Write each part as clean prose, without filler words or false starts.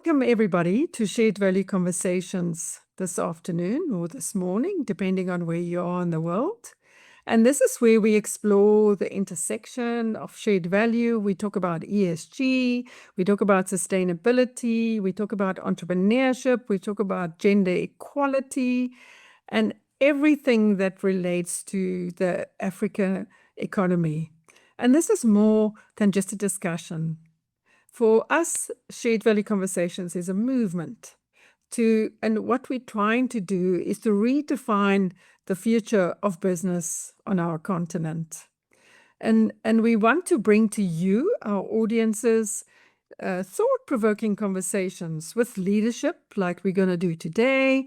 Welcome, everybody, to Shared Value Conversations this afternoon or this morning, depending on where you are in the world. And this is where we explore the intersection of shared value. We talk about ESG, we talk about sustainability, we talk about entrepreneurship, we talk about gender equality, and everything that relates to the African economy. And this is more than just a discussion. For us, Shared Value Conversations is a movement and what we're trying to do is to redefine the future of business on our continent. And we want to bring to you, our audiences, thought-provoking conversations with leadership, like we're going to do today.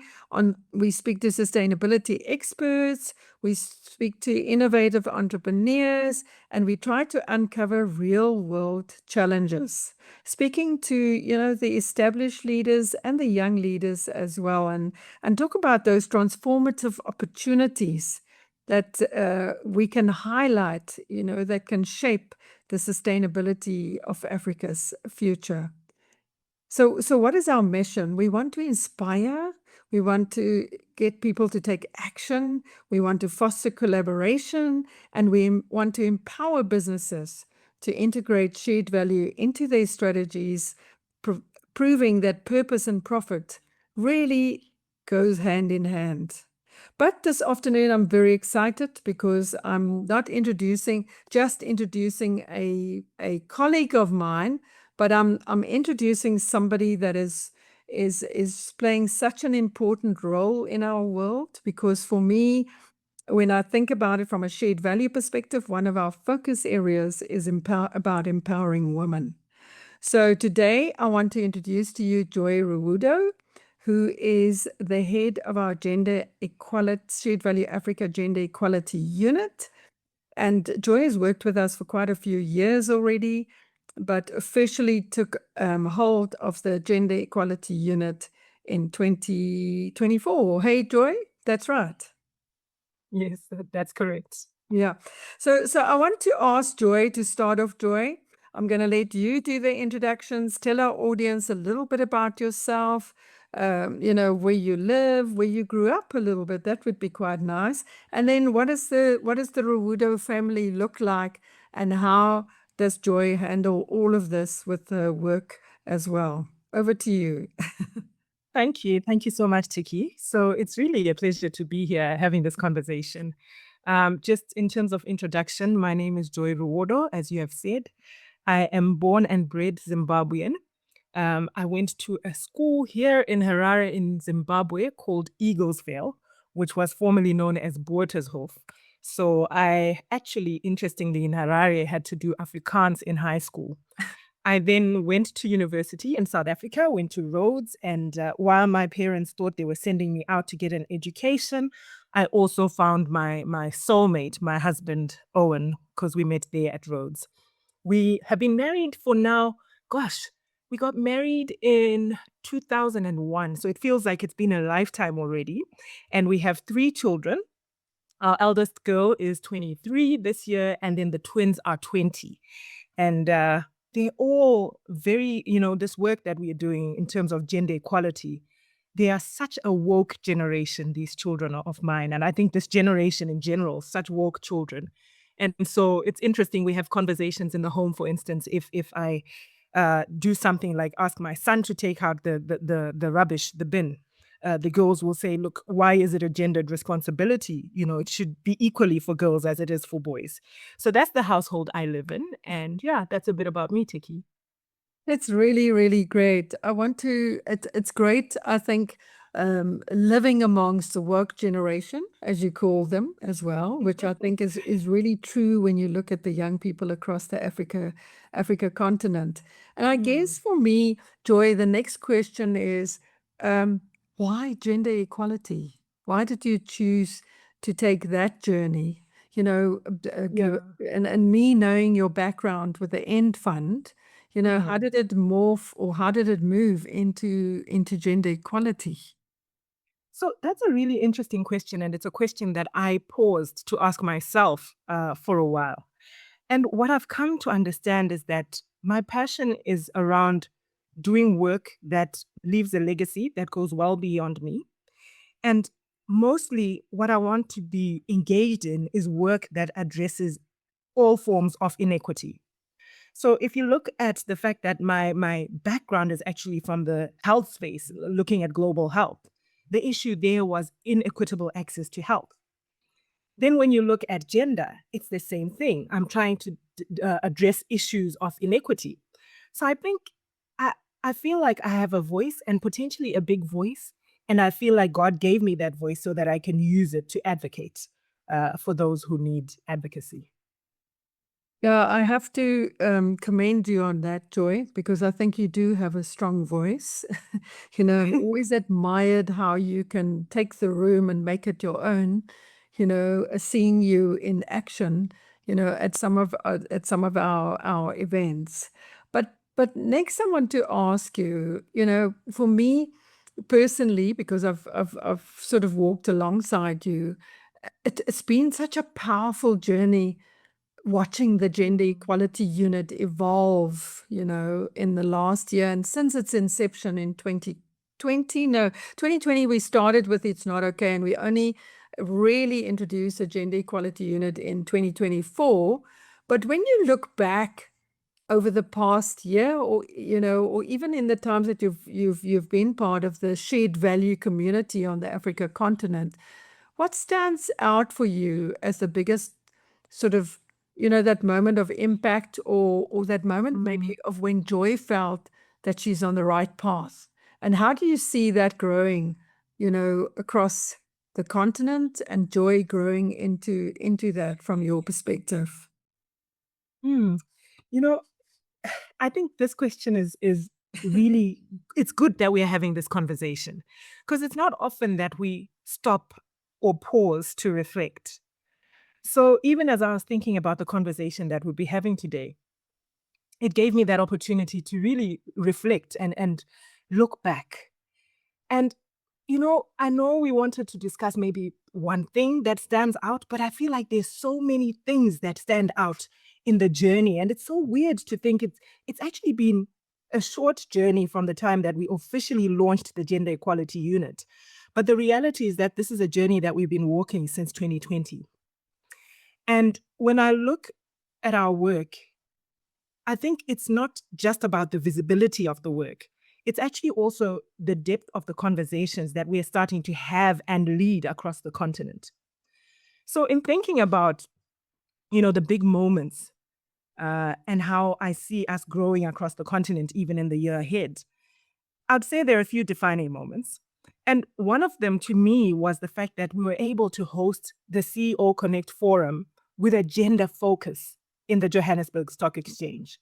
We speak to sustainability experts, we speak to innovative entrepreneurs, and we try to uncover real-world challenges. Speaking to the established leaders and the young leaders as well, and talk about those transformative opportunities that we can highlight, that can shape the sustainability of Africa's future. So what is our mission? We want to inspire. We want to get people to take action. We want to foster collaboration, and we want to empower businesses to integrate shared value into their strategies, proving that purpose and profit really goes hand in hand. But this afternoon, I'm very excited because I'm not just introducing a colleague of mine, but I'm introducing somebody that is playing such an important role in our world. Because for me, when I think about it from a shared value perspective, one of our focus areas is about empowering women. So today, I want to introduce to you Joy Ruwodo, who is the head of our Gender Equality, Shared Value Africa Gender Equality Unit. And Joy has worked with us for quite a few years already, but officially took hold of the Gender Equality Unit in 2024. Hey, Joy, that's right. Yes, that's correct. Yeah. So I want to ask Joy to start off. Joy, I'm going to let you do the introductions. Tell our audience a little bit about yourself, where you live, where you grew up a little bit. That would be quite nice. And then what does the Ruwodo family look like, and how does Joy handle all of this with the work as well? Over to you. Thank you. Thank you so much, Tiki. So it's really a pleasure to be here having this conversation. Just in terms of introduction, my name is Joy Ruwodo, as you have said. I am born and bred Zimbabwean. I went to a school here in Harare in Zimbabwe called Eaglesville, which was formerly known as Bottershof. So I actually, interestingly, in Harare, had to do Afrikaans in high school. I then went to university in South Africa, went to Rhodes, and while my parents thought they were sending me out to get an education, I also found my soulmate, my husband, Owen, because we met there at Rhodes. We have been married for now, we got married in 2001, so it feels like it's been a lifetime already. And we have 3 children. Our eldest girl is 23 this year, and then the twins are 20. And they're all very, this work that we are doing in terms of gender equality, they are such a woke generation, these children of mine. And I think this generation in general, such woke children. And so it's interesting, we have conversations in the home, for instance, if I do something like ask my son to take out the rubbish, the bin, the girls will say, look, why is it a gendered responsibility? It should be equally for girls as it is for boys. So that's the household I live in. And yeah, that's a bit about me, Tiki. It's really, really great. It's great, I think, living amongst the woke generation, as you call them as well, which I think is really true when you look at the young people across the Africa continent. And I guess for me, Joy, the next question is, why gender equality? Why did you choose to take that journey? And me knowing your background with the End Fund, how did it morph, or how did it move into gender equality? So that's a really interesting question. And it's a question that I paused to ask myself for a while. And what I've come to understand is that my passion is around doing work that leaves a legacy that goes well beyond me. And mostly what I want to be engaged in is work that addresses all forms of inequity. So if you look at the fact that my background is actually from the health space, looking at global health, the issue there was inequitable access to health. Then when you look at gender, it's the same thing. I'm trying to address issues of inequity. So I think I, I feel like I have a voice and potentially a big voice. And I feel like God gave me that voice so that I can use it to advocate for those who need advocacy. Yeah, I have to commend you on that, Joy, because I think you do have a strong voice. I've always admired how you can take the room and make it your own. Seeing you in action, at some of our events. But next, I want to ask you. For me personally, because I've sort of walked alongside you, it's been such a powerful journey watching the gender equality unit evolve, in the last year. And since its inception in 2020, no, 2020, we started with It's Not Okay. And we only really introduced a gender equality unit in 2024. But when you look back over the past year, or even in the times that you've been part of the shared value community on the Africa continent, what stands out for you as the biggest sort of, that moment of impact, or that moment maybe of when Joy felt that she's on the right path? And how do you see that growing, across the continent, and Joy growing into that from your perspective? Hmm. You know, I think this question is really it's good that we're having this conversation because it's not often that we stop or pause to reflect. So even as I was thinking about the conversation that we'll be having today, it gave me that opportunity to really reflect and look back. And I know we wanted to discuss maybe one thing that stands out, but I feel like there's so many things that stand out in the journey. And it's so weird to think it's actually been a short journey from the time that we officially launched the Gender Equality Unit. But the reality is that this is a journey that we've been walking since 2020. And when I look at our work, I think it's not just about the visibility of the work. It's actually also the depth of the conversations that we are starting to have and lead across the continent. So in thinking about, the big moments and how I see us growing across the continent, even in the year ahead, I'd say there are a few defining moments. And one of them to me was the fact that we were able to host the CEO Connect Forum with a gender focus in the Johannesburg Stock Exchange.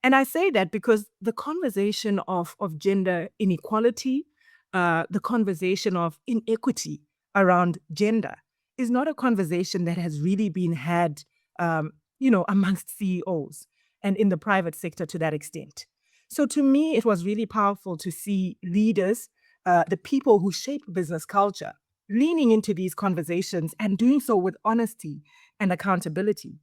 And I say that because the conversation of gender inequality, the conversation of inequity around gender is not a conversation that has really been had, amongst CEOs and in the private sector to that extent. So to me, it was really powerful to see leaders, the people who shape business culture, leaning into these conversations and doing so with honesty and accountability.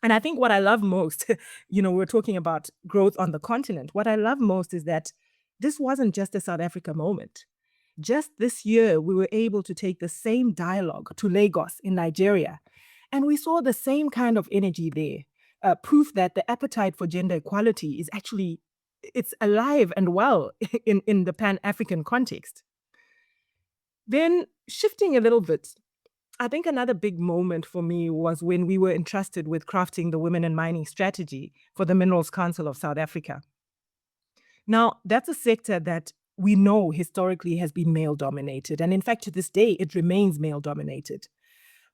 And I think what I love most, we're talking about growth on the continent. What I love most is that this wasn't just a South Africa moment. Just this year, we were able to take the same dialogue to Lagos in Nigeria. And we saw the same kind of energy there. Proof that the appetite for gender equality is actually, it's alive and well in the Pan-African context. Then shifting a little bit, I think another big moment for me was when we were entrusted with crafting the Women in Mining strategy for the Minerals Council of South Africa. Now, that's a sector that we know historically has been male dominated. And in fact, to this day, it remains male dominated.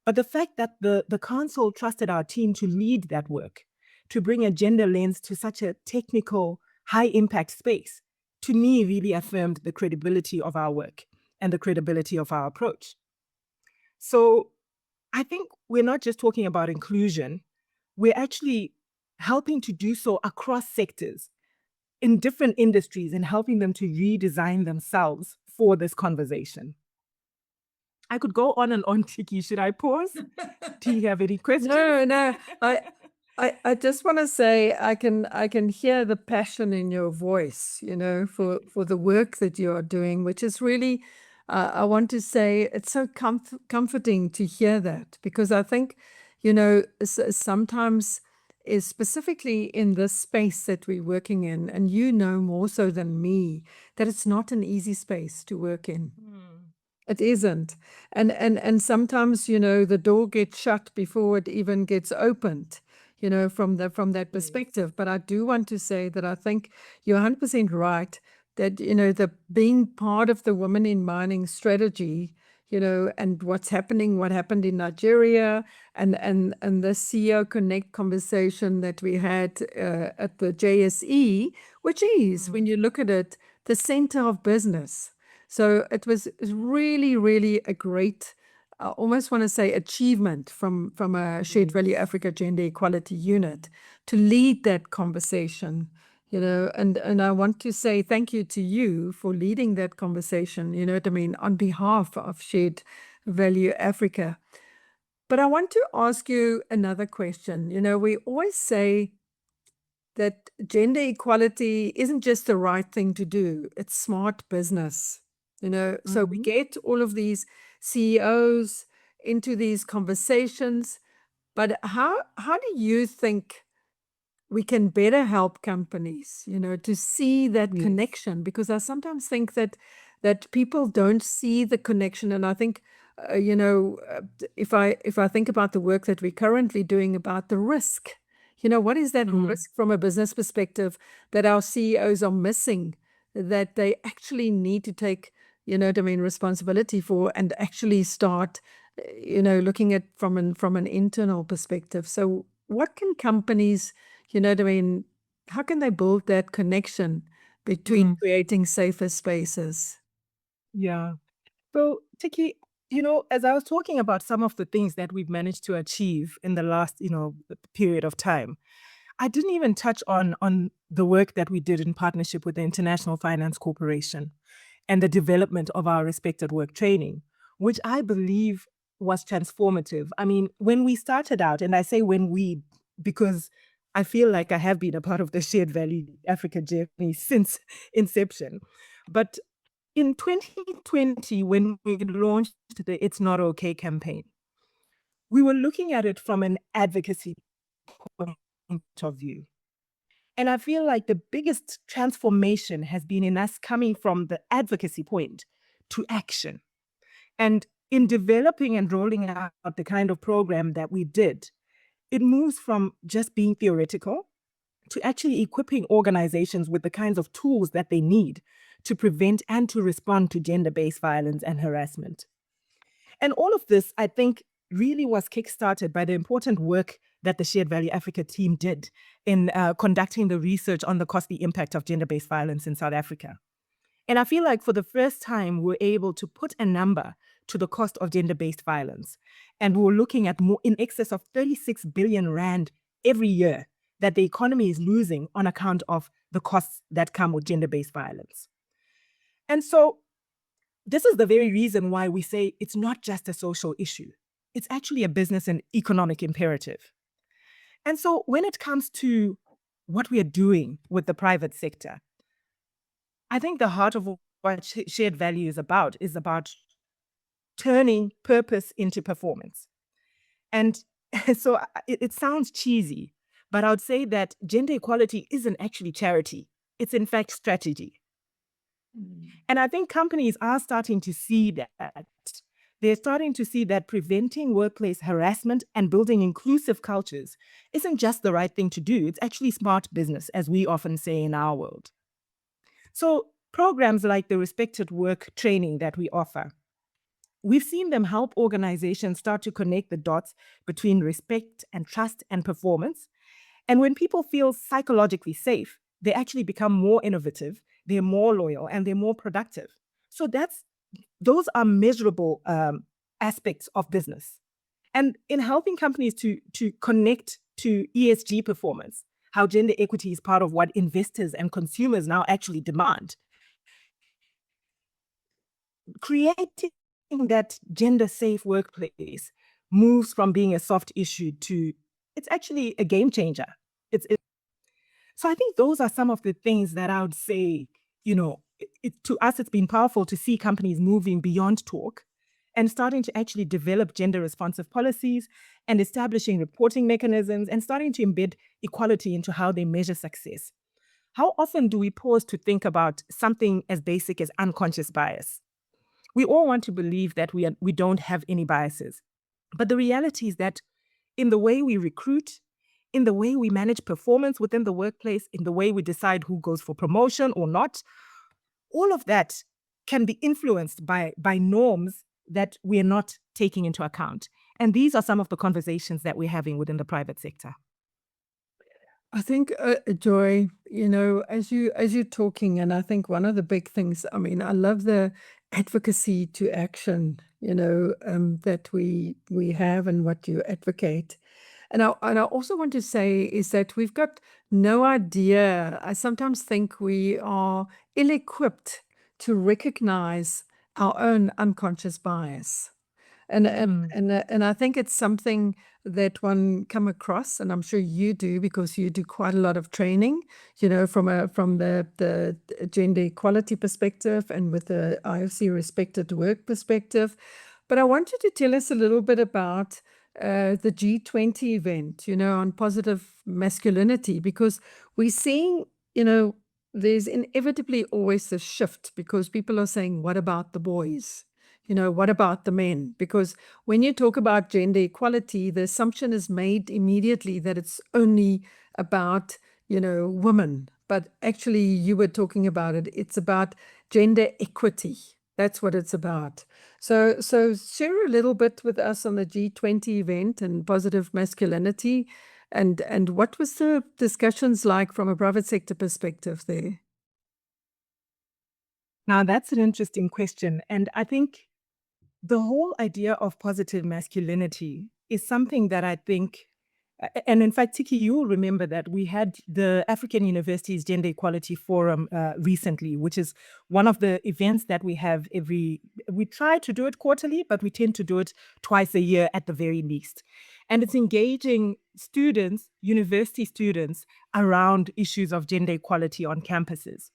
But the fact that the council trusted our team to lead that work, to bring a gender lens to such a technical, high impact space, to me really affirmed the credibility of our work and the credibility of our approach. So I think we're not just talking about inclusion, we're actually helping to do so across sectors in different industries and helping them to redesign themselves for this conversation. I could go on and on, Tiki. Should I pause? Do you have any questions? No, no. I just want to say I can hear the passion in your voice, for the work that you are doing, which is really I want to say it's so comforting to hear that, because I think sometimes is specifically in this space that we're working in, and more so than me, that it's not an easy space to work in. Mm. It isn't. And sometimes, the door gets shut before it even gets opened, from that Yes. perspective. But I do want to say that I think you're 100% right that, the being part of the Women in Mining strategy, and what happened in Nigeria, and the CEO Connect conversation that we had at the JSE, which is, Mm. when you look at it, the center of business. So it was really, really a great, I almost want to say, achievement from a Shared Value Yes. Africa Gender Equality Unit to lead that conversation. And I want to say thank you to you for leading that conversation, you know what I mean, on behalf of Shared Value Africa. But I want to ask you another question. We always say that gender equality isn't just the right thing to do, it's smart business. So we Mhm. get all of these CEOs into these conversations, but how do you think we can better help companies, to see that Yes. connection? Because I sometimes think that people don't see the connection. And I think, if I think about the work that we're currently doing about the risk, what is that Mm. risk from a business perspective that our CEOs are missing, that they actually need to take, what I mean, responsibility for, and actually start, looking at from an internal perspective. So what can companies, what I mean, how can they build that connection between Mm. creating safer spaces? Yeah. So, Tiki, as I was talking about some of the things that we've managed to achieve in the last, period of time, I didn't even touch on the work that we did in partnership with the International Finance Corporation and the development of our respected work training, which I believe was transformative. I mean, when we started out, and I say when we, because I feel like I have been a part of the Shared Value Africa journey since inception. But in 2020, when we launched the It's Not Okay campaign, we were looking at it from an advocacy point of view. And I feel like the biggest transformation has been in us coming from the advocacy point to action. And in developing and rolling out the kind of program that we did, it moves from just being theoretical to actually equipping organizations with the kinds of tools that they need to prevent and to respond to gender-based violence and harassment. And all of this, I think, really was kickstarted by the important work that the Shared Value Africa team did in conducting the research on the costly impact of gender-based violence in South Africa. And I feel like for the first time, we're able to put a number to the cost of gender-based violence. And we're looking at more in excess of 36 billion rand every year that the economy is losing on account of the costs that come with gender-based violence. And so this is the very reason why we say it's not just a social issue. It's actually a business and economic imperative. And so when it comes to what we are doing with the private sector, I think the heart of what shared value is about turning purpose into performance. And so it sounds cheesy, but I would say that gender equality isn't actually charity. It's in fact strategy. And I think companies are starting to see that. They're starting to see that preventing workplace harassment and building inclusive cultures isn't just the right thing to do. It's actually smart business, as we often say in our world. So programs like the Respected Work training that we offer, we've seen them help organizations start to connect the dots between respect and trust and performance. And when people feel psychologically safe, they actually become more innovative, they're more loyal, and they're more productive. So those are measurable aspects of business. And in helping companies to connect to ESG performance, how gender equity is part of what investors and consumers now actually demand, creating that gender safe workplace moves from being a soft issue to it's actually a game changer. So I think those are some of the things that I would say, to us, it's been powerful to see companies moving beyond talk and starting to actually develop gender responsive policies and establishing reporting mechanisms and starting to embed equality into how they measure success. How often do we pause to think about something as basic as unconscious bias? We all want to believe that we don't have any biases. But the reality is that in the way we recruit, in the way we manage performance within the workplace, in the way we decide who goes for promotion or not, all of that can be influenced by norms that we're not taking into account. And these are some of the conversations that we're having within the private sector. I think, Joy, as you're talking, and I think one of the big things, I mean, I love the advocacy to action, that we have and what you advocate. And I also want to say is that we've got no idea. I sometimes think we are ill-equipped to recognize our own unconscious bias. And I think it's something that one come across, and I'm sure you do because you do quite a lot of training, from the gender equality perspective and with the IFC respected work perspective. But I want you to tell us a little bit about the G20 event, on positive masculinity, because we're seeing, there's inevitably always a shift because people are saying, what about the boys? What about the men? Because when you talk about gender equality, the assumption is made immediately that it's only about, women. But actually, you were talking about it. It's about gender equity. That's what it's about. So share a little bit with us on the G20 event and positive masculinity, and what was the discussions like from a private sector perspective there? Now, that's an interesting question. And I think the whole idea of positive masculinity is something that I think, and in fact, Tiki, you'll remember that we had the African Universities Gender Equality Forum recently, which is one of the events that we have we try to do it quarterly, but we tend to do it twice a year at the very least. And it's engaging students, university students, around issues of gender equality on campuses.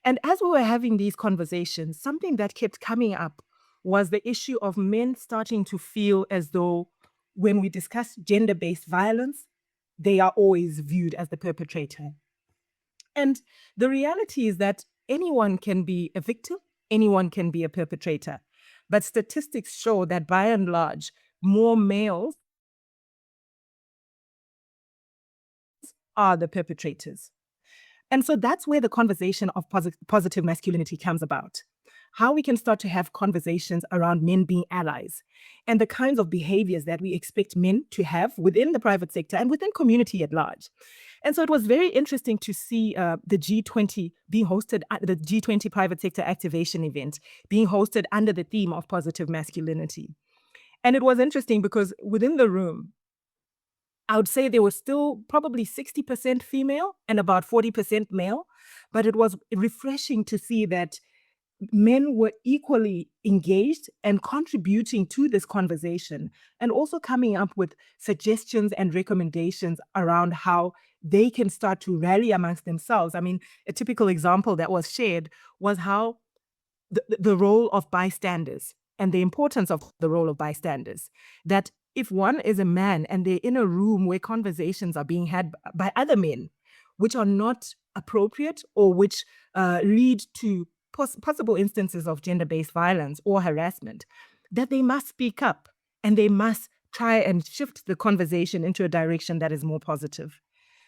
And as we were having these conversations, something that kept coming up was the issue of men starting to feel as though when we discuss gender based violence, they are always viewed as the perpetrator. And the reality is that anyone can be a victim, anyone can be a perpetrator. But statistics show that by and large, more males are the perpetrators. And so that's where the conversation of positive masculinity comes about. How we can start to have conversations around men being allies and the kinds of behaviors that we expect men to have within the private sector and within community at large. And so it was very interesting to see the G20 being hosted at the G20 private sector activation event being hosted under the theme of positive masculinity. And it was interesting because within the room, I would say there was still probably 60% female and about 40% male, but it was refreshing to see that men were equally engaged and contributing to this conversation and also coming up with suggestions and recommendations around how they can start to rally amongst themselves. I mean, a typical example that was shared was how the role of bystanders and the importance of the role of bystanders. That if one is a man and they're in a room where conversations are being had by other men, which are not appropriate or which lead to possible instances of gender-based violence or harassment, that they must speak up and they must try and shift the conversation into a direction that is more positive.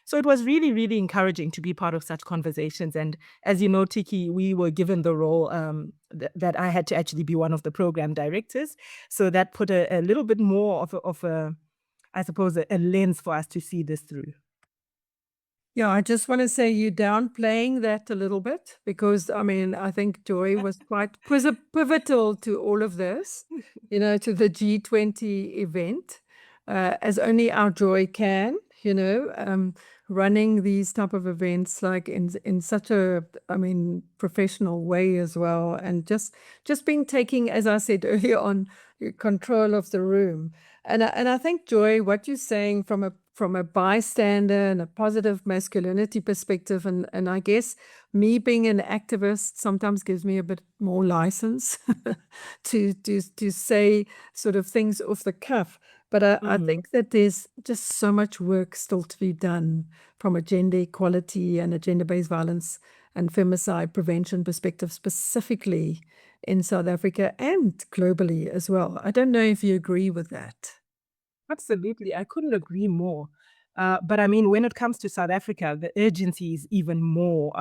So it was really, really encouraging to be part of such conversations. And as you know, Tiki, we were given the role that I had to actually be one of the program directors. So that put a little bit more of a I suppose, a lens for us to see this through. Yeah, I just want to say you downplaying that a little bit because I mean, I think Joy was quite pivotal to all of this, to the G20 event, as only our Joy can, running these type of events like in such a, I mean, professional way as well, and just being taking, as I said earlier on, control of the room. And I think, Joy, what you're saying from a bystander and a positive masculinity perspective. And I guess me being an activist sometimes gives me a bit more license to say sort of things off the cuff. But I think that there's just so much work still to be done from a gender equality and a gender-based violence and femicide prevention perspective, specifically in South Africa and globally as well. I don't know if you agree with that. Absolutely. I couldn't agree more. But I mean, when it comes to South Africa, the urgency is even more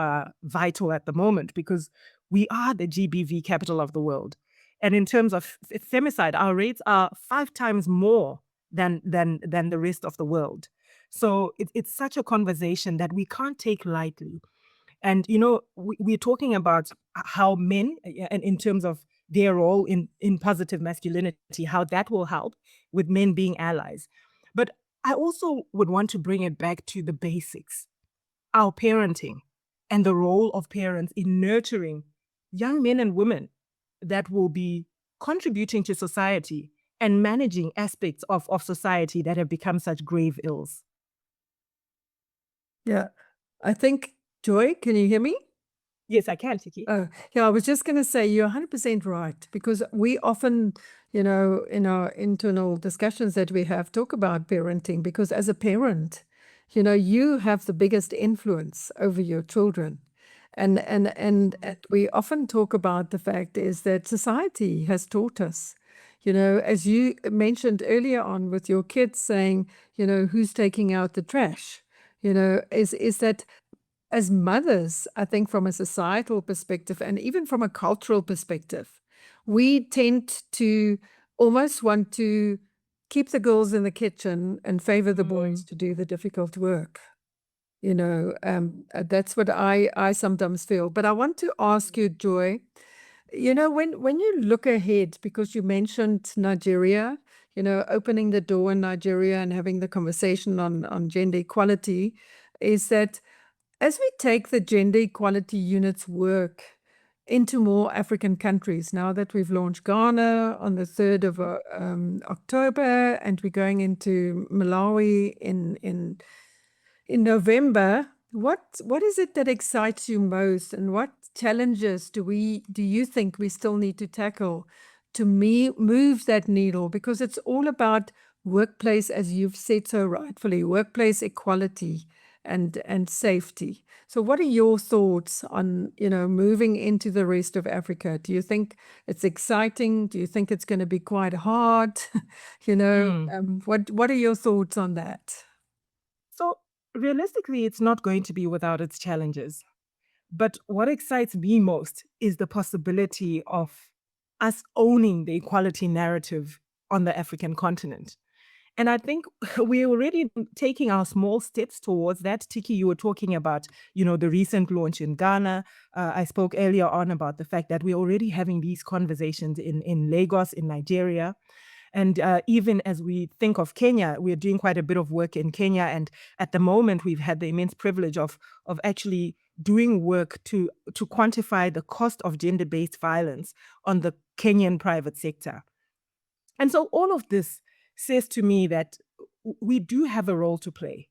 vital at the moment because we are the GBV capital of the world. And in terms of femicide, our rates are 5 times more than the rest of the world. So it's such a conversation that we can't take lightly. And, we're talking about how men, and in terms of their role in positive masculinity, how that will help with men being allies. But I also would want to bring it back to the basics, our parenting and the role of parents in nurturing young men and women that will be contributing to society and managing aspects of society that have become such grave ills. Yeah. I think, Joy, can you hear me? Yes, I can, Tiki. Oh, yeah, I was just going to say you're 100% right because we often, in our internal discussions that we have, talk about parenting because as a parent, you have the biggest influence over your children. And we often talk about the fact is that society has taught us, as you mentioned earlier on with your kids saying, who's taking out the trash, is that as mothers, I think from a societal perspective and even from a cultural perspective, we tend to almost want to keep the girls in the kitchen and favor the boys to do the difficult work. That's what I sometimes feel. But I want to ask you, Joy, when you look ahead, because you mentioned Nigeria, opening the door in Nigeria and having the conversation on gender equality, is that as we take the gender equality unit's work into more African countries, now that we've launched Ghana on the 3rd of October, and we're going into Malawi in November, what is it that excites you most, and what challenges do you think we still need to tackle to move that needle? Because it's all about workplace, as you've said so rightfully, workplace equality and safety. So what are your thoughts on moving into the rest of Africa? Do you think it's exciting? Do you think it's going to be quite hard? What are your thoughts on that? So realistically, it's not going to be without its challenges. But what excites me most is the possibility of us owning the equality narrative on the African continent. And I think we're already taking our small steps towards that. Tiki, you were talking about, the recent launch in Ghana. I spoke earlier on about the fact that we're already having these conversations in Lagos, in Nigeria. And even as we think of Kenya, we're doing quite a bit of work in Kenya. And at the moment, we've had the immense privilege of actually doing work to quantify the cost of gender-based violence on the Kenyan private sector. And so all of this says to me that we do have a role to play.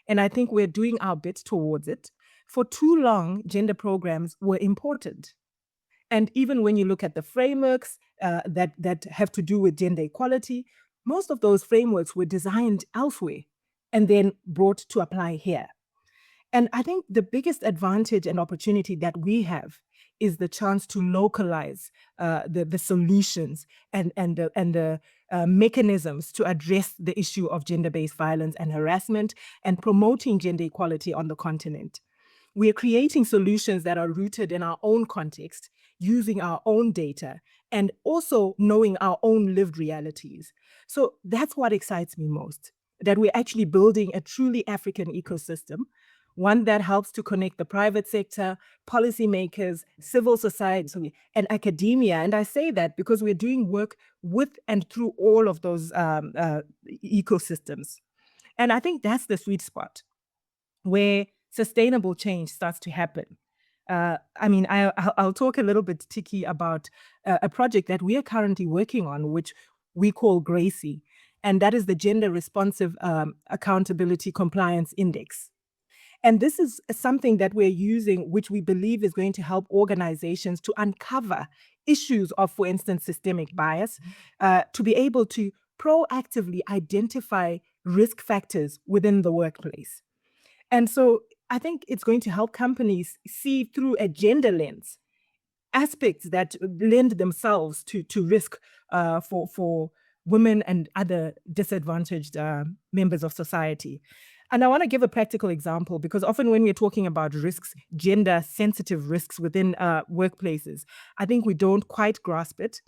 And I think we're doing our bit towards it. For too long, gender programs were important. And even when you look at the frameworks that have to do with gender equality, most of those frameworks were designed elsewhere and then brought to apply here. And I think the biggest advantage and opportunity that we have is the chance to localize the solutions and the mechanisms to address the issue of gender-based violence and harassment and promoting gender equality on the continent. We are creating solutions that are rooted in our own context, using our own data, and also knowing our own lived realities. So that's what excites me most, that we're actually building a truly African ecosystem, one that helps to connect the private sector, policymakers, civil society, and academia. And I say that because we're doing work with and through all of those ecosystems. And I think that's the sweet spot where sustainable change starts to happen. I'll talk a little bit, Tiki, about a project that we are currently working on, which we call Gracie. and that is the Gender Responsive Accountability Compliance Index. And this is something that we're using, which we believe is going to help organizations to uncover issues of, for instance, systemic bias, to be able to proactively identify risk factors within the workplace. And so I think it's going to help companies see through a gender lens aspects that lend themselves to risk for women and other disadvantaged members of society. And I want to give a practical example, because often when we're talking about risks, gender sensitive risks within workplaces, I think we don't quite grasp it.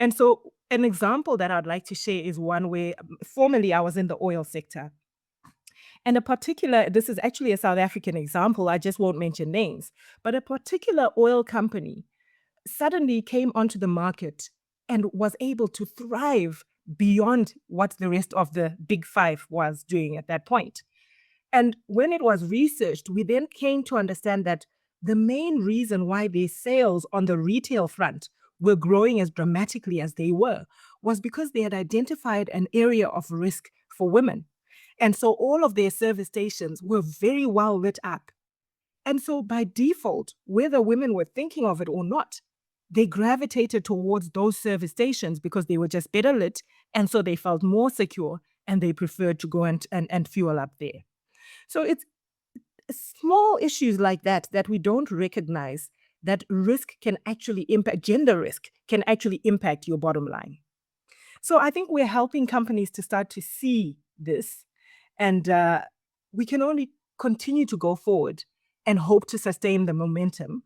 And so an example that I'd like to share is one where formerly I was in the oil sector. And this is actually a South African example, I just won't mention names, but a particular oil company suddenly came onto the market and was able to thrive beyond what the rest of the big five was doing at that point. And when it was researched, we then came to understand that the main reason why their sales on the retail front were growing as dramatically as they were was because they had identified an area of risk for women. And so all of their service stations were very well lit up. And so by default, whether women were thinking of it or not, they gravitated towards those service stations because they were just better lit. And so they felt more secure and they preferred to go and fuel up there. So it's small issues like that that we don't recognize that risk can actually impact, gender risk can actually impact your bottom line. So I think we're helping companies to start to see this, and we can only continue to go forward and hope to sustain the momentum.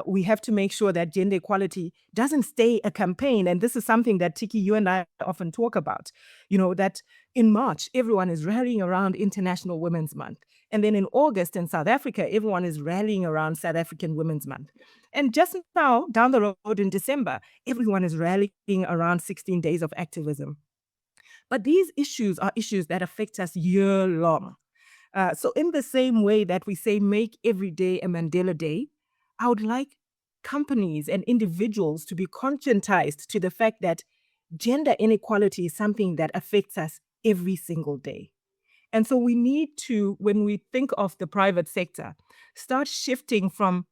We have to make sure that gender equality doesn't stay a campaign. And this is something that Tiki, you and I often talk about, that in March, everyone is rallying around International Women's Month. And then in August in South Africa, everyone is rallying around South African Women's Month. And just now, down the road in December, everyone is rallying around 16 days of activism. But these issues are issues that affect us year long. So in the same way that we say make every day a Mandela Day, I would like companies and individuals to be conscientized to the fact that gender inequality is something that affects us every single day. And so we need to, when we think of the private sector, start shifting from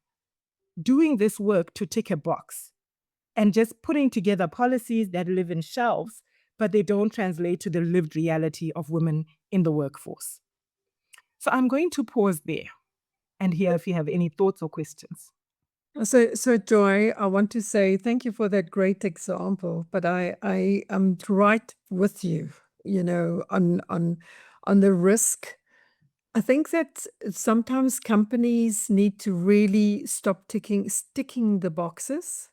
doing this work to tick a box and just putting together policies that live in shelves, but they don't translate to the lived reality of women in the workforce. So I'm going to pause there and hear if you have any thoughts or questions. So Joy, I want to say thank you for that great example, but I am right with you, on the risk. I think that sometimes companies need to really stop sticking the boxes,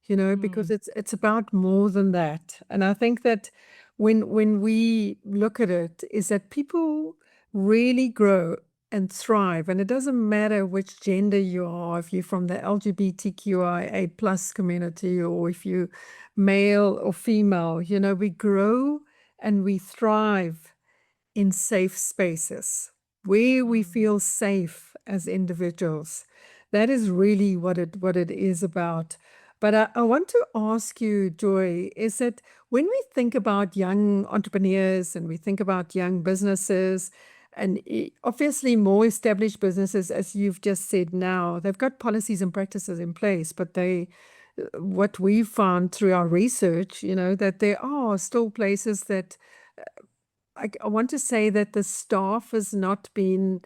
because it's about more than that. And I think that when we look at it, is that people really grow and thrive, and it doesn't matter which gender you are, if you're from the LGBTQIA plus community or if you're male or female, we grow and we thrive in safe spaces where we feel safe as individuals. That is really what it is about. But I want to ask you, Joy, is that when we think about young entrepreneurs and we think about young businesses, and obviously more established businesses, as you've just said now, they've got policies and practices in place, but what we found through our research, that there are still places that I want to say that the staff has not been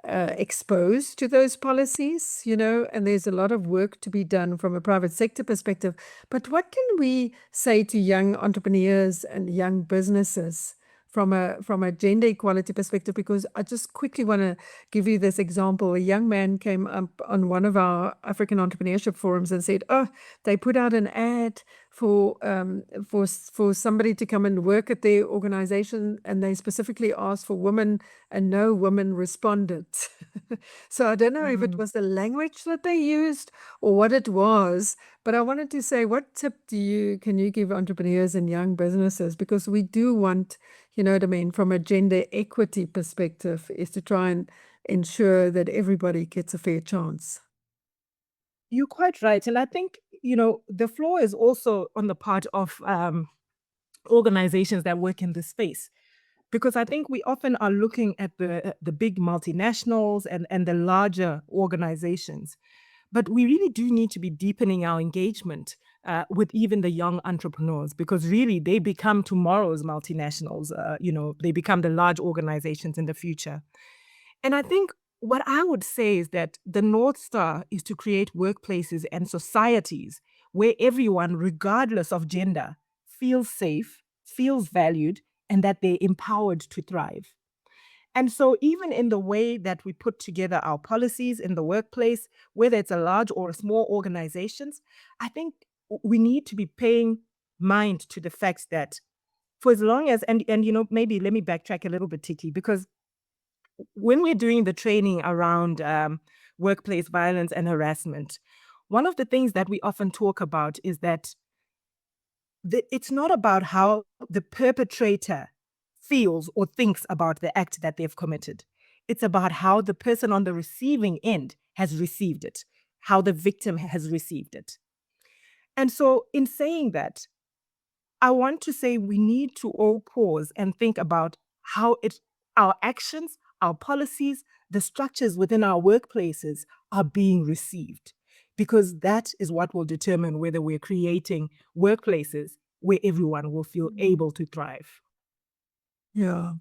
exposed to those policies, and there's a lot of work to be done from a private sector perspective. But what can we say to young entrepreneurs and young businesses from a gender equality perspective? Because I just quickly want to give you this example. A young man came up on one of our African entrepreneurship forums and said, "Oh, they put out an ad for somebody to come and work at their organization, and they specifically asked for women, and no women responded." So I don't know if it was the language that they used or what it was, but I wanted to say, what tip can you give entrepreneurs and young businesses? Because we do want, what I mean, from a gender equity perspective, is to try and ensure that everybody gets a fair chance. You're quite right. And I think, the flaw is also on the part of organizations that work in this space. Because I think we often are looking at the big multinationals and the larger organizations, but we really do need to be deepening our engagement with even the young entrepreneurs, because really they become tomorrow's multinationals. They become the large organizations in the future. And I think what I would say is that the North Star is to create workplaces and societies where everyone, regardless of gender, feels safe, feels valued, and that they're empowered to thrive. And so, even in the way that we put together our policies in the workplace, whether it's a large or a small organizations, I think we need to be paying mind to the fact that for as long as, maybe let me backtrack a little bit, Tiki, because when we're doing the training around workplace violence and harassment, one of the things that we often talk about is that it's not about how the perpetrator feels or thinks about the act that they've committed. It's about how the person on the receiving end has received it, how the victim has received it. And so, in saying that, I want to say we need to all pause and think about how our actions, our policies, the structures within our workplaces are being received. Because that is what will determine whether we're creating workplaces where everyone will feel able to thrive. Yeah,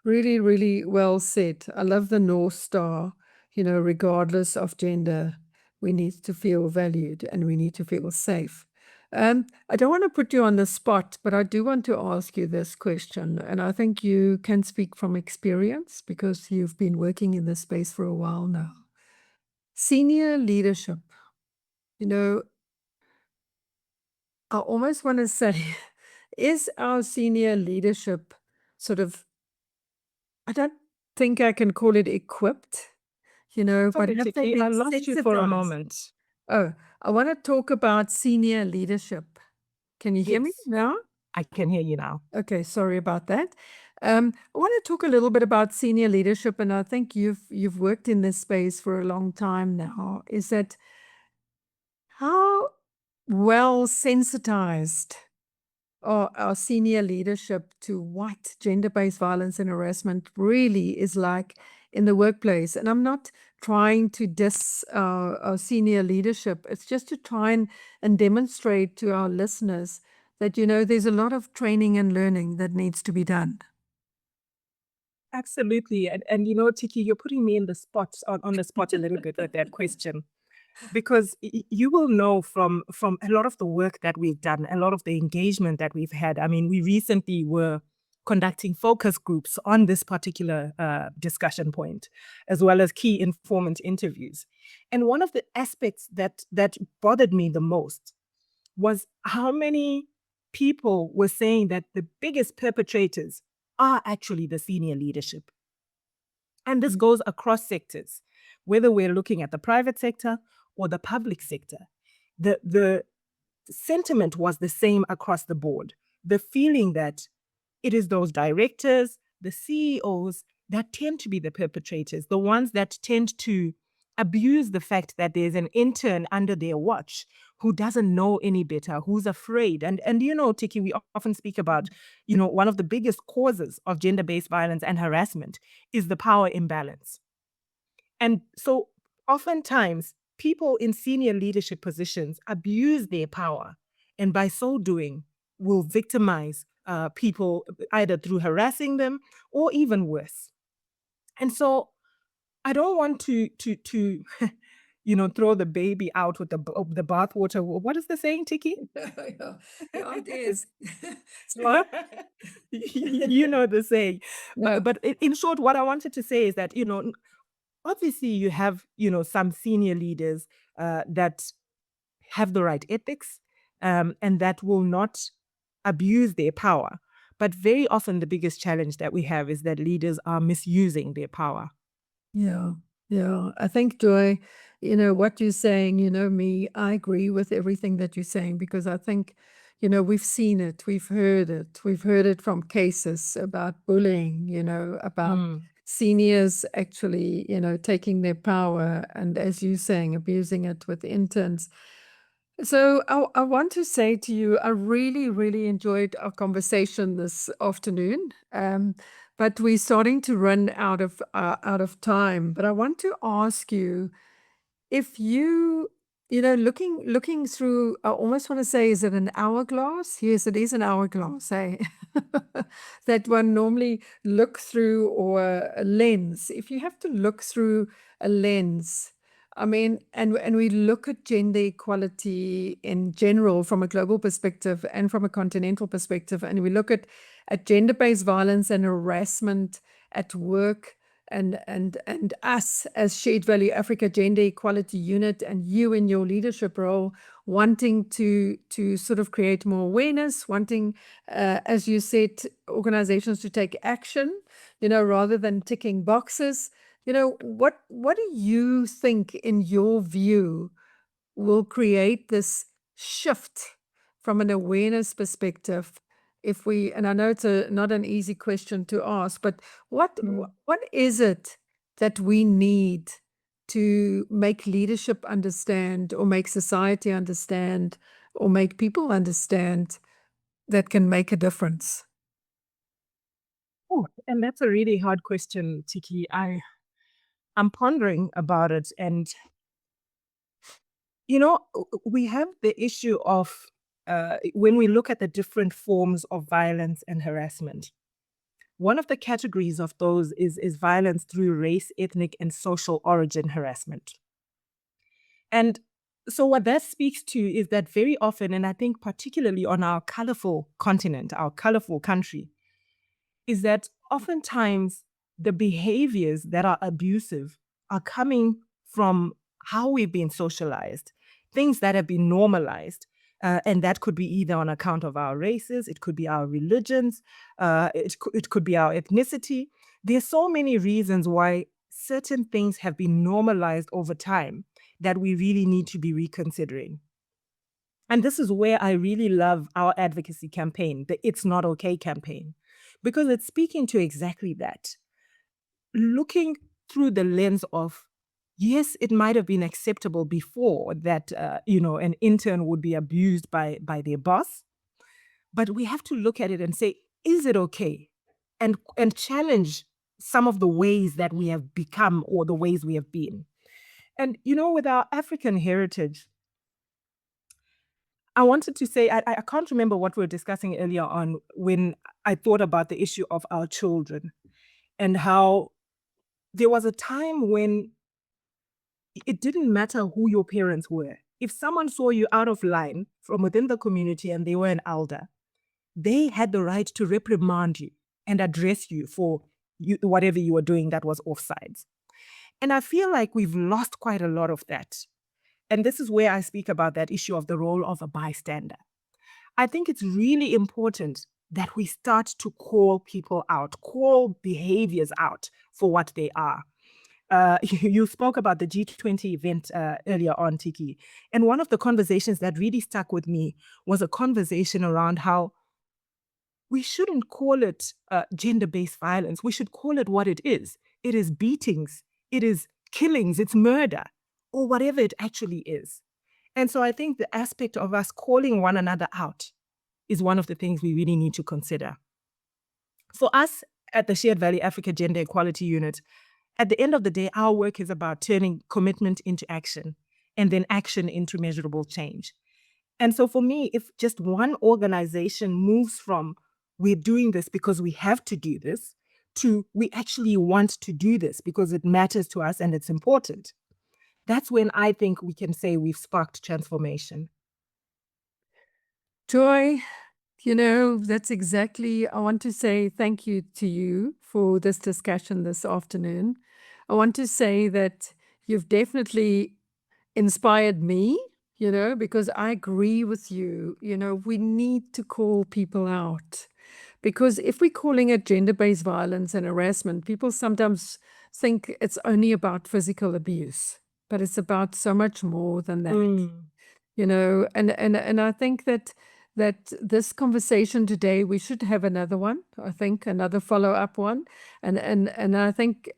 really, really well said. I love the North Star, regardless of gender, we need to feel valued and we need to feel safe. I don't want to put you on the spot, but I do want to ask you this question. And I think you can speak from experience because you've been working in this space for a while now. Senior leadership, you know, I almost want to say, is our senior leadership sort of, I don't think I can call it equipped, but Sorry, have they Tiki, I been lost you for a sensitized? moment. Oh, I want to talk about senior leadership. Can you hear me Yes, now? I can hear you now. Okay, sorry about that. I want to talk a little bit about senior leadership, and I think you've worked in this space for a long time now. Is that how well sensitized our senior leadership to what gender-based violence and harassment really is like in the workplace? And I'm not trying to diss our senior leadership. It's just to try and demonstrate to our listeners that, there's a lot of training and learning that needs to be done. Absolutely. And Tiki, you're putting me in the spot on the spot a little bit with that question. Because you will know from a lot of the work that we've done, a lot of the engagement that we've had. I mean, we recently were conducting focus groups on this particular discussion point, as well as key informant interviews. And one of the aspects that bothered me the most was how many people were saying that the biggest perpetrators are actually the senior leadership. And this goes across sectors, whether we're looking at the private sector or the public sector. The sentiment was the same across the board. The feeling that it is those directors, the CEOs that tend to be the perpetrators, the ones that tend to abuse the fact that there's an intern under their watch who doesn't know any better, who's afraid. And Tiki, we often speak about, one of the biggest causes of gender-based violence and harassment is the power imbalance. And so oftentimes people in senior leadership positions abuse their power, and by so doing will victimize people either through harassing them or even worse. And so I don't want to throw the baby out with the bathwater. What is the saying, Tiki? Yeah, yeah, it is. So, you know the saying. Yeah, But in short, what I wanted to say is that, obviously you have, some senior leaders that have the right ethics, and that will not abuse their power. But very often the biggest challenge that we have is that leaders are misusing their power. yeah, yeah. I think, Joy, what you're saying, me, I agree with everything that you're saying because I think, we've seen it, we've heard it from cases about bullying, about Mm. seniors actually, taking their power and, as you're saying, abusing it with interns. So I want to say to you, I really, really enjoyed our conversation this afternoon. But we're starting to run out of time. But I want to ask you, if looking through, I almost want to say, is it an hourglass? Yes, it is an hourglass, hey? That one normally look through, or a lens. If you have to look through a lens, I mean, and we look at gender equality in general from a global perspective and from a continental perspective, and we look at gender-based violence and harassment at work, and us as Shared Value Africa Gender Equality Unit, and you in your leadership role, wanting to sort of create more awareness, wanting, as you said, organizations to take action, rather than ticking boxes. What do you think, in your view, will create this shift from an awareness perspective? If we, and I know it's not an easy question to ask, but Mm. what is it that we need to make leadership understand, or make society understand, or make people understand, that can make a difference? Oh, and that's a really hard question, Tiki. I'm pondering about it, and we have the issue of when we look at the different forms of violence and harassment. One of the categories of those is violence through race, ethnic, and social origin harassment. And so, what that speaks to is that very often, and I think particularly on our colorful continent, our colorful country, is that oftentimes the behaviors that are abusive are coming from how we've been socialized, things that have been normalized. And that could be either on account of our races, it could be our religions, it could be our ethnicity. There's so many reasons why certain things have been normalized over time that we really need to be reconsidering. And this is where I really love our advocacy campaign, the It's Not Okay campaign, because it's speaking to exactly that. Looking through the lens of, yes, it might have been acceptable before that, an intern would be abused by their boss, but we have to look at it and say, is it okay? And challenge some of the ways that we have become, or the ways we have been. And, with our African heritage, I wanted to say, I can't remember what we were discussing earlier on when I thought about the issue of our children, and how there was a time when it didn't matter who your parents were. If someone saw you out of line from within the community and they were an elder, they had the right to reprimand you and address you for whatever you were doing that was offsides. And I feel like we've lost quite a lot of that. And this is where I speak about that issue of the role of a bystander. I think it's really important that we start to call people out, call behaviors out for what they are. You spoke about the G20 event earlier on, Tiki. And one of the conversations that really stuck with me was a conversation around how we shouldn't call it gender based violence. We should call it what it is. It is beatings, it is killings, it's murder, or whatever it actually is. And so I think the aspect of us calling one another out is one of the things we really need to consider. For us at the Shared Value Africa Gender Equality Unit, at the end of the day, our work is about turning commitment into action, and then action into measurable change. And so for me, if just one organization moves from we're doing this because we have to do this to we actually want to do this because it matters to us and it's important, that's when I think we can say we've sparked transformation. Joy, that's exactly, I want to say thank you to you for this discussion this afternoon. I want to say that you've definitely inspired me, because I agree with you. We need to call people out, because if we're calling it gender-based violence and harassment, people sometimes think it's only about physical abuse, but it's about so much more than that. Mm. And I think that that this conversation today, we should have another one, I think, another follow-up one. And I think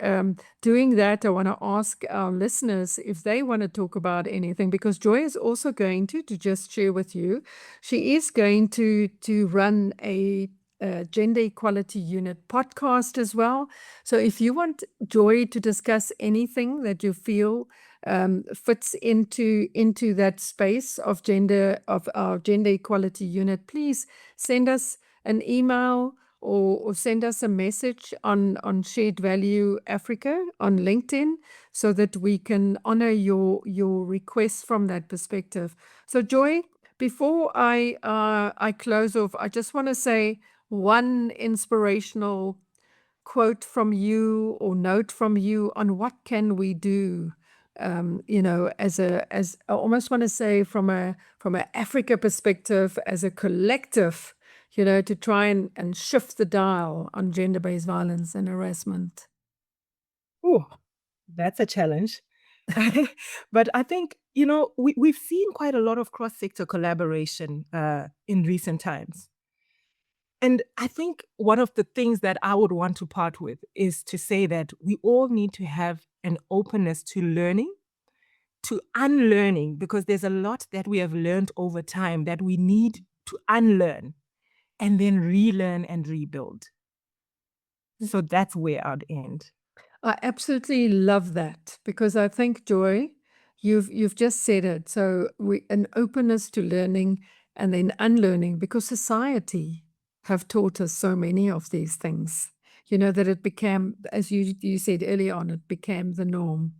doing that, I want to ask our listeners if they want to talk about anything, because Joy is also going to just share with you, she is going to run a gender equality unit podcast as well. So if you want Joy to discuss anything that you feel fits into that space of our gender equality unit, please send us an email or send us a message on Shared Value Africa on LinkedIn, so that we can honor your requests from that perspective. So Joy, before I close off, I just want to say one inspirational quote from you or note from you on what can we do, as I almost want to say from a Africa perspective, as a collective, to try and shift the dial on gender-based violence and harassment. Oh, that's a challenge. But I think, we've seen quite a lot of cross-sector collaboration in recent times. And I think one of the things that I would want to part with is to say that we all need to have an openness to learning, to unlearning, because there's a lot that we have learned over time that we need to unlearn and then relearn and rebuild. So that's where I'd end. I absolutely love that, because I think, Joy, you've just said it. So an openness to learning and then unlearning, because society have taught us so many of these things, that it became, as you said earlier on, it became the norm.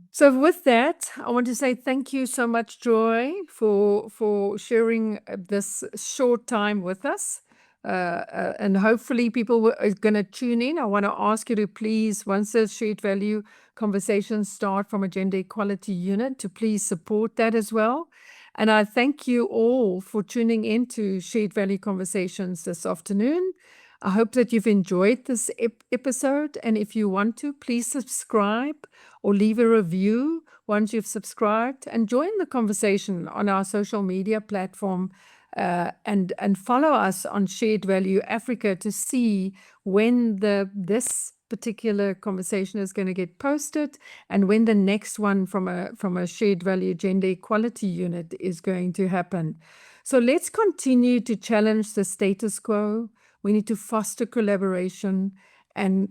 So with that, I want to say thank you so much, Joy, for sharing this short time with us. And hopefully people are going to tune in. I want to ask you to please, once the shared value conversations start from a gender equality unit, to please support that as well. And I thank you all for tuning into Shared Value Conversations this afternoon. I hope that you've enjoyed this episode. And if you want to, please subscribe or leave a review once you've subscribed, and join the conversation on our social media platform, and follow us on Shared Value Africa to see when this particular conversation is going to get posted, and when the next one from a Shared Value Gender Equality Unit is going to happen. So let's continue to challenge the status quo. We need to foster collaboration, and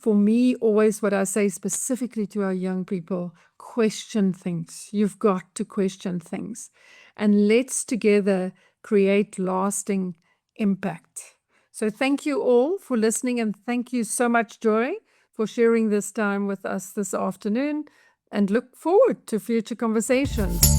for me, always what I say specifically to our young people, question things. You've got to question things. And let's together create lasting impact. So thank you all for listening, and thank you so much, Joy, for sharing this time with us this afternoon, and look forward to future conversations.